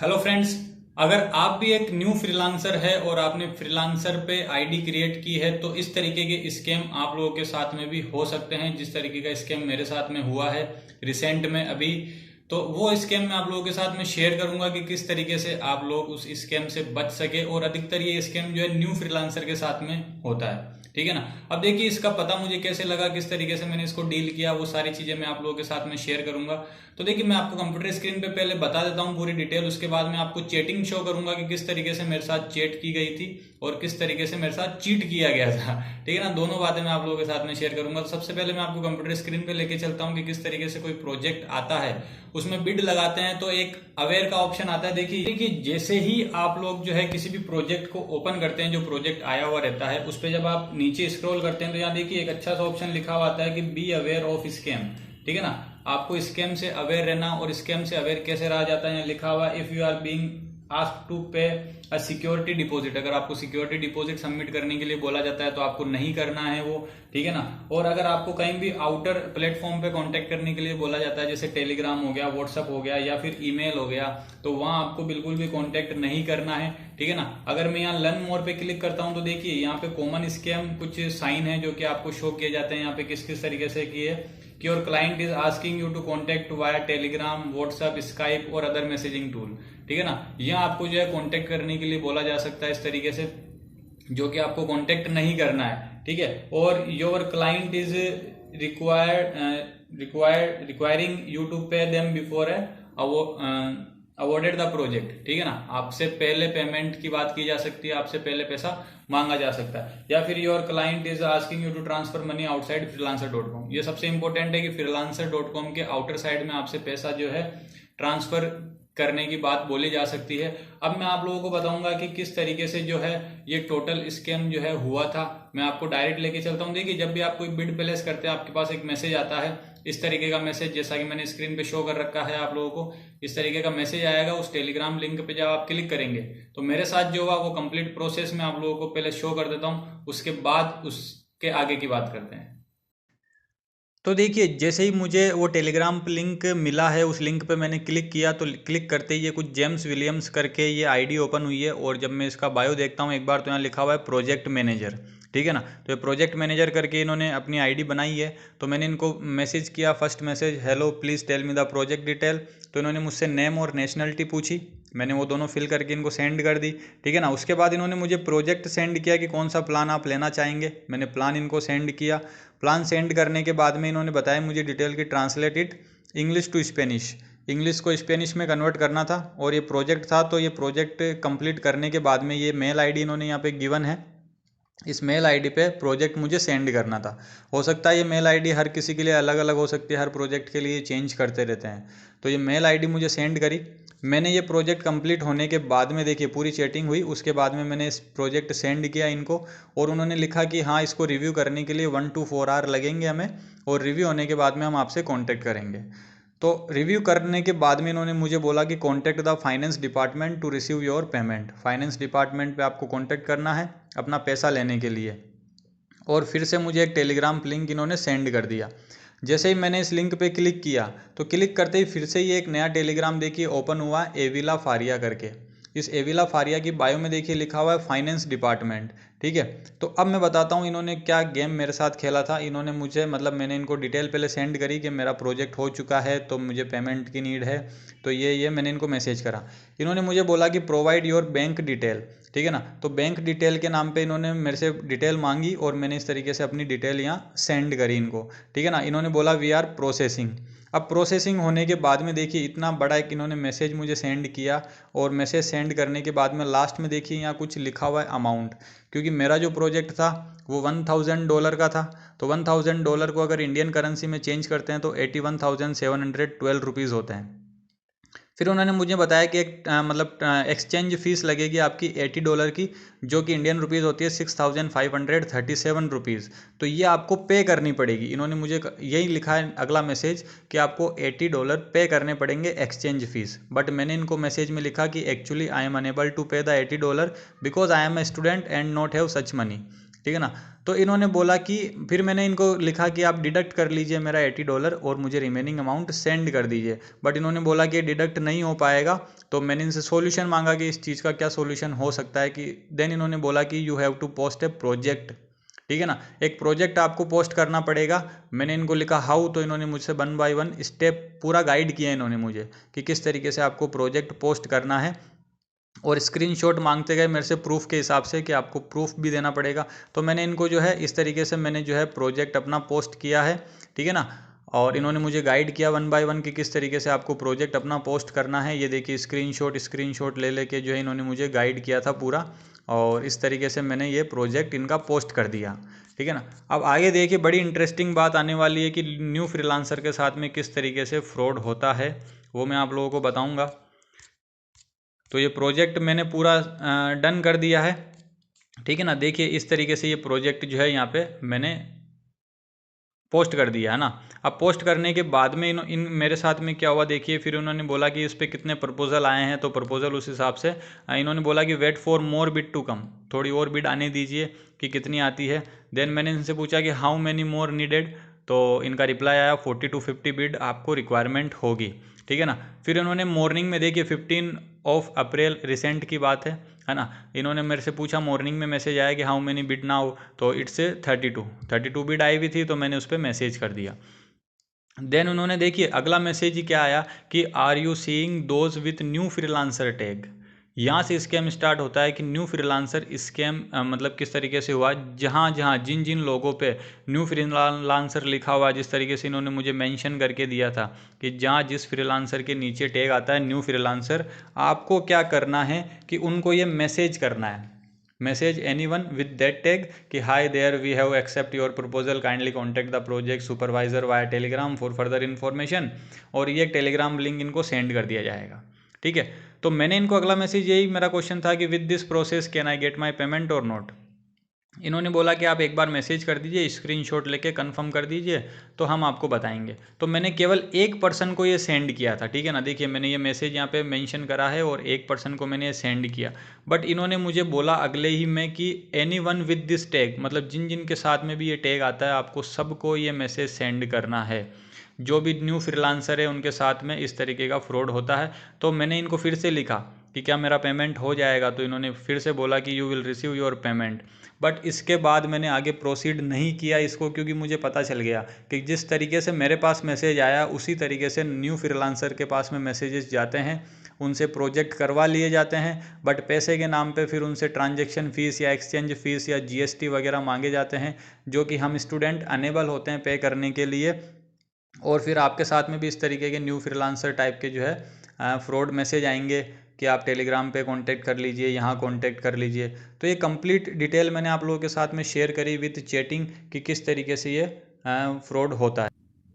Hello friends. अगर आप भी एक न्यू फ्रीलांसर है और आपने फ्रीलांसर पे आईडी क्रिएट की है तो इस तरीके के स्कैम आप लोगों के साथ में भी हो सकते हैं, जिस तरीके का स्कैम मेरे साथ में हुआ है रिसेंट में अभी। तो वो स्कैम मैं आप लोगों के साथ में शेयर करूंगा कि किस तरीके से आप लोग उस स्कैम से बच सके। और अधिकतर ये स्कैम जो है न्यू फ्रीलांसर के साथ में होता है, ठीक है ना। अब देखिए, इसका पता मुझे कैसे लगा, किस तरीके से मैंने इसको डील किया, वो सारी चीजें मैं आप लोगों के साथ में शेयर करूंगा। तो देखिए, मैं आपको कंप्यूटर स्क्रीन पे पहले बता देता हूँ पूरी डिटेल, उसके बाद मैं आपको चैटिंग शो करूंगा कि किस तरीके से मेरे साथ चैट की गई थी और किस तरीके से मेरे साथ चीट किया गया था, ठीक है ना। दोनों बातें मैं आप लोगों के साथ में शेयर करूंगा। तो सबसे पहले मैं आपको कंप्यूटर स्क्रीन पे लेके चलता हूँ कि किस तरीके से कोई प्रोजेक्ट आता है, उसमें बिड लगाते हैं तो एक अवेयर का ऑप्शन आता है। देखिए जैसे ही आप लोग जो है किसी भी प्रोजेक्ट को ओपन करते हैं, जो प्रोजेक्ट आया हुआ रहता है उस पर जब आप नीचे स्क्रॉल करते हैं तो यहाँ देखिए एक अच्छा सा ऑप्शन लिखा हुआ आता है कि बी अवेयर ऑफ स्कैम, ठीक है ना। आपको स्कैम से अवेयर रहना। और स्कैम से अवेयर कैसे रहा जाता है, यहाँ लिखा हुआ if you are being asked to pay a security deposit. अगर आपको सिक्योरिटी डिपॉजिट सबमिट करने के लिए बोला जाता है तो आपको नहीं करना है वो, ठीक है ना। और अगर आपको कहीं भी आउटर प्लेटफॉर्म पे कांटेक्ट करने के लिए बोला जाता है, जैसे टेलीग्राम हो गया, व्हाट्सअप हो गया या फिर ईमेल हो गया, तो वहां आपको बिल्कुल भी कांटेक्ट नहीं करना है, ठीक है ना। अगर मैं यहाँ लर्न मोर पे क्लिक करता हूं तो देखिए यहाँ पे कॉमन स्कैम कुछ साइन है जो कि आपको शो किए जाते हैं। यहाँ पे किस किस तरीके से किए कि your client is asking you to contact via Telegram, WhatsApp, Skype और अदर मैसेजिंग टूल, ठीक है ना। यहाँ आपको जो है कॉन्टेक्ट करने के लिए बोला जा सकता है इस तरीके से, जो कि आपको कॉन्टेक्ट नहीं करना है, ठीक है। और your client is requiring you to pay them before awarded the project, ठीक है ना। आपसे पहले पेमेंट की बात की जा सकती है, आपसे पहले पैसा मांगा जा सकता है। या फिर your client is asking you to transfer money outside freelancer.com। ये सबसे इंपॉर्टेंट है कि freelancer.com के आउटर साइड में आपसे पैसा जो है ट्रांसफर करने की बात बोली जा सकती है। अब मैं आप लोगों को बताऊंगा कि किस तरीके से जो है ये टोटल स्कैम जो है हुआ था। मैं आपको डायरेक्ट लेके चलता हूं। देखिए, जब भी आप कोई बिड प्लेस करते हैं आपके पास एक मैसेज आता है, इस तरीके का मैसेज, जैसा कि मैंने स्क्रीन पे शो कर रखा है आप लोगों को। इस तरीके का मैसेज आएगा। उस टेलीग्राम लिंक पे जब आप क्लिक करेंगे तो मेरे साथ जो हुआ वो कंप्लीट प्रोसेस में आप लोगों को पहले शो कर देता हूं, उसके बाद उसके आगे की बात करते हैं। तो देखिए, जैसे ही मुझे वो टेलीग्राम लिंक मिला है, उस लिंक पे मैंने क्लिक किया तो क्लिक करते ही ये कुछ जेम्स विलियम्स करके ये आईडी ओपन हुई है। और जब मैं इसका बायो देखता हूँ एक बार, तो यहाँ लिखा हुआ है प्रोजेक्ट मैनेजर, ठीक है ना। तो ये प्रोजेक्ट मैनेजर करके इन्होंने अपनी आईडी बनाई है। तो मैंने इनको मैसेज किया, first message, hello please tell me the project detail. तो इन्होंने मुझसे नेम और नेशनलिटी पूछी, मैंने वो दोनों फिल करके इनको सेंड कर दी, ठीक है ना। उसके बाद इन्होंने मुझे प्रोजेक्ट सेंड किया कि कौन सा प्लान आप लेना चाहेंगे। मैंने प्लान इनको सेंड किया। प्लान सेंड करने के बाद में इन्होंने बताया मुझे डिटेल की translate it English to Spanish, English को स्पेनिश में कन्वर्ट करना था। और ये प्रोजेक्ट था, तो ये प्रोजेक्ट कंप्लीट करने के बाद में ये मेल आईडी इन्होंने यहाँ पे गिवन है, इस मेल आईडी पे प्रोजेक्ट मुझे सेंड करना था। हो सकता है ये मेल आईडी हर किसी के लिए अलग अलग हो सकती है, हर प्रोजेक्ट के लिए चेंज करते रहते हैं। तो ये मेल आईडी मुझे सेंड करी। मैंने ये प्रोजेक्ट कंप्लीट होने के बाद में देखिए पूरी चैटिंग हुई, उसके बाद में मैंने इस प्रोजेक्ट सेंड किया इनको। और उन्होंने लिखा कि हाँ, इसको रिव्यू करने के लिए 1 to 4 आवर लगेंगे हमें, और रिव्यू होने के बाद में हम आपसे कॉन्टेक्ट करेंगे। तो रिव्यू करने के बाद में इन्होंने मुझे बोला कि contact the finance department to receive your payment. Finance department पे आपको कॉन्टैक्ट करना है अपना पैसा लेने के लिए। और फिर से मुझे एक टेलीग्राम लिंक इन्होंने सेंड कर दिया। जैसे ही मैंने इस लिंक पे क्लिक किया तो क्लिक करते ही फिर से ये एक नया टेलीग्राम देखिए ओपन हुआ, एविला फारिया करके। इस एविला फारिया की बायो में देखिए लिखा हुआ है फाइनेंस डिपार्टमेंट, ठीक है। तो अब मैं बताता हूँ इन्होंने क्या गेम मेरे साथ खेला था। इन्होंने मुझे, मतलब मैंने इनको डिटेल पहले सेंड करी कि मेरा प्रोजेक्ट हो चुका है तो मुझे पेमेंट की नीड है, तो ये मैंने इनको मैसेज करा। इन्होंने मुझे बोला कि प्रोवाइड योर बैंक डिटेल, ठीक है ना। तो बैंक डिटेल के नाम पे इन्होंने मेरे से डिटेल मांगी और मैंने इस तरीके से अपनी डिटेल यहाँ सेंड करी इनको, ठीक है ना। इन्होंने बोला वी आर प्रोसेसिंग। अब प्रोसेसिंग होने के बाद में देखिए इतना बड़ा एक इन्होंने मैसेज मुझे सेंड किया। और मैसेज सेंड करने के बाद में लास्ट में देखिए यहाँ कुछ लिखा हुआ है अमाउंट, क्योंकि मेरा जो प्रोजेक्ट था वो $1000 का था। तो $1000 को अगर इंडियन करेंसी में चेंज करते हैं तो 81,712 रुपीज़ होते हैं। फिर उन्होंने मुझे बताया कि एक मतलब एक्सचेंज फीस लगेगी आपकी $80 की, जो कि इंडियन रुपीज़ होती है 6537 रुपीज़। तो ये आपको पे करनी पड़ेगी। इन्होंने मुझे यही लिखा है अगला मैसेज कि आपको $80 पे करने पड़ेंगे एक्सचेंज फीस। बट मैंने इनको मैसेज में लिखा कि actually I am unable to pay the $80 because I am a student and not have such money. ठीक है ना। तो इन्होंने बोला कि फिर मैंने इनको लिखा कि आप डिडक्ट कर लीजिए मेरा $80 और मुझे रिमेनिंग अमाउंट सेंड कर दीजिए, बट इन्होंने बोला कि डिडक्ट नहीं हो पाएगा। तो मैंने इनसे सॉल्यूशन मांगा कि इस चीज़ का क्या सॉल्यूशन हो सकता है, कि देन इन्होंने बोला कि you have to post a project, ठीक है ना, एक प्रोजेक्ट आपको पोस्ट करना पड़ेगा। मैंने इनको लिखा हाउ, तो इन्होंने मुझसे 1 बाय 1 स्टेप पूरा गाइड किया इन्होंने मुझे कि किस तरीके से आपको प्रोजेक्ट पोस्ट करना है, और स्क्रीनशॉट मांगते गए मेरे से प्रूफ के हिसाब से कि आपको प्रूफ भी देना पड़ेगा। तो मैंने इनको जो है इस तरीके से मैंने जो है प्रोजेक्ट अपना पोस्ट किया है, ठीक है ना। और इन्होंने मुझे गाइड किया 1 बाय 1 कि किस तरीके से आपको प्रोजेक्ट अपना पोस्ट करना है। ये देखिए स्क्रीनशॉट ले लेके जो है इन्होंने मुझे गाइड किया था पूरा, और इस तरीके से मैंने ये प्रोजेक्ट इनका पोस्ट कर दिया, ठीक है ना। अब आगे देखिए बड़ी इंटरेस्टिंग बात आने वाली है कि न्यू फ्रीलांसर के साथ में किस तरीके से फ्रॉड होता है, वो मैं आप लोगों को बताऊँगा। तो ये प्रोजेक्ट मैंने पूरा डन कर दिया है, ठीक है ना। देखिए इस तरीके से ये प्रोजेक्ट जो है यहाँ पे मैंने पोस्ट कर दिया है ना। अब पोस्ट करने के बाद में इन मेरे साथ में क्या हुआ देखिए, फिर उन्होंने बोला कि इस पर कितने प्रपोजल आए हैं, तो प्रपोजल उस हिसाब से इन्होंने बोला कि wait for more bid to come, थोड़ी और बिड आने दीजिए कि कितनी आती है। देन मैंने इनसे पूछा कि हाउ मैनी मोर नीडेड, तो इनका रिप्लाई आया 40 to 50 बिड आपको रिक्वायरमेंट होगी, ठीक है ना। फिर इन्होंने मॉर्निंग में देखिए 15 अप्रैल रिसेंट की बात है ना। इन्होंने मेरे से पूछा मॉर्निंग में मैसेज आया कि हाउ मेनी बिड नाउ, तो इट्स 32 बिड आई हुई थी, तो मैंने उस पर मैसेज कर दिया। देन उन्होंने देखिए अगला मैसेज ही क्या आया कि are you seeing those with new freelancer tag. यहाँ से स्कैम स्टार्ट होता है कि न्यू फ्रीलांसर स्कैम मतलब किस तरीके से हुआ, जहाँ जहाँ जिन जिन लोगों पे न्यू फ्रीलांसर लिखा हुआ, जिस तरीके से इन्होंने मुझे मेंशन करके दिया था कि जहाँ जिस फ्रीलांसर के नीचे टैग आता है न्यू फ्रीलांसर, आपको क्या करना है कि उनको ये मैसेज करना है, message anyone with that tag कि hi there we have accept your proposal, kindly contact the project supervisor via Telegram for further information, और ये टेलीग्राम लिंक इनको सेंड कर दिया जाएगा, ठीक है। तो मैंने इनको अगला मैसेज, यही मेरा क्वेश्चन था कि with this process can I get my payment और नॉट। इन्होंने बोला कि आप एक बार मैसेज कर दीजिए, स्क्रीनशॉट लेके कंफर्म कर दीजिए, तो हम आपको बताएंगे। तो मैंने केवल एक पर्सन को ये सेंड किया था, ठीक है ना। देखिए मैंने ये मैसेज यहाँ पे मेंशन करा है और एक पर्सन को मैंने ये सेंड किया, बट इन्होंने मुझे बोला अगले ही में कि any one with this tag, मतलब जिन जिन के साथ में भी ये टैग आता है आपको सबको ये मैसेज सेंड करना है। जो भी न्यू फ्रीलांसर है उनके साथ में इस तरीके का फ्रॉड होता है। तो मैंने इनको फिर से लिखा कि क्या मेरा पेमेंट हो जाएगा, तो इन्होंने फिर से बोला कि you will receive your payment. But इसके बाद मैंने आगे प्रोसीड नहीं किया इसको, क्योंकि मुझे पता चल गया कि जिस तरीके से मेरे पास मैसेज आया उसी तरीके से न्यू फ्रीलांसर के पास में मैसेजेस जाते हैं, उनसे प्रोजेक्ट करवा लिए जाते हैं, बट पैसे के नाम पे फिर उनसे ट्रांजैक्शन फ़ीस या एक्सचेंज फ़ीस या जीएसटी वगैरह मांगे जाते हैं, जो कि हम स्टूडेंट अनेबल होते हैं पे करने के लिए। और फिर आपके साथ में भी इस तरीके के न्यू फ्रीलांसर टाइप के जो है फ्रॉड मैसेज आएंगे कि आप टेलीग्राम पे कांटेक्ट कर लीजिए, यहाँ कांटेक्ट कर लीजिए। तो ये कंप्लीट डिटेल मैंने आप लोगों के साथ में शेयर करी विथ चैटिंग कि किस तरीके से ये फ्रॉड होता है।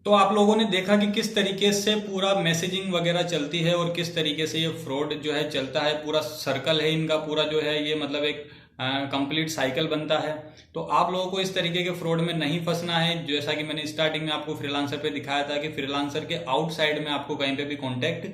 तो आप लोगों ने देखा कि किस तरीके से पूरा मैसेजिंग वगैरह चलती है और किस तरीके से ये फ्रॉड जो है चलता है, पूरा सर्कल है इनका, पूरा जो है ये मतलब एक कंप्लीट साइकिल बनता है। तो आप लोगों को इस तरीके के फ्रॉड में नहीं फंसना है। जैसा कि मैंने स्टार्टिंग में आपको फ्रीलांसर पे दिखाया था कि फ्रीलांसर के आउटसाइड में आपको कहीं पे भी कांटेक्ट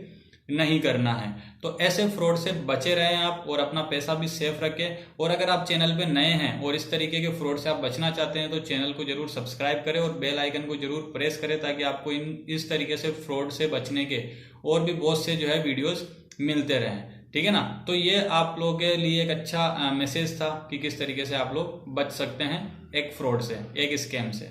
नहीं करना है। तो ऐसे फ्रॉड से बचे रहें आप और अपना पैसा भी सेफ रखें। और अगर आप चैनल पे नए हैं और इस तरीके के फ्रॉड से आप बचना चाहते हैं तो चैनल को जरूर सब्सक्राइब करें और बेल आइकन को जरूर प्रेस करें, ताकि आपको इस तरीके से फ्रॉड से बचने के और भी बहुत से जो है वीडियोस मिलते रहें, ठीक है ना। तो ये आप लोगों के लिए एक अच्छा मैसेज था कि किस तरीके से आप लोग बच सकते हैं एक फ्रॉड से, एक स्कैम से।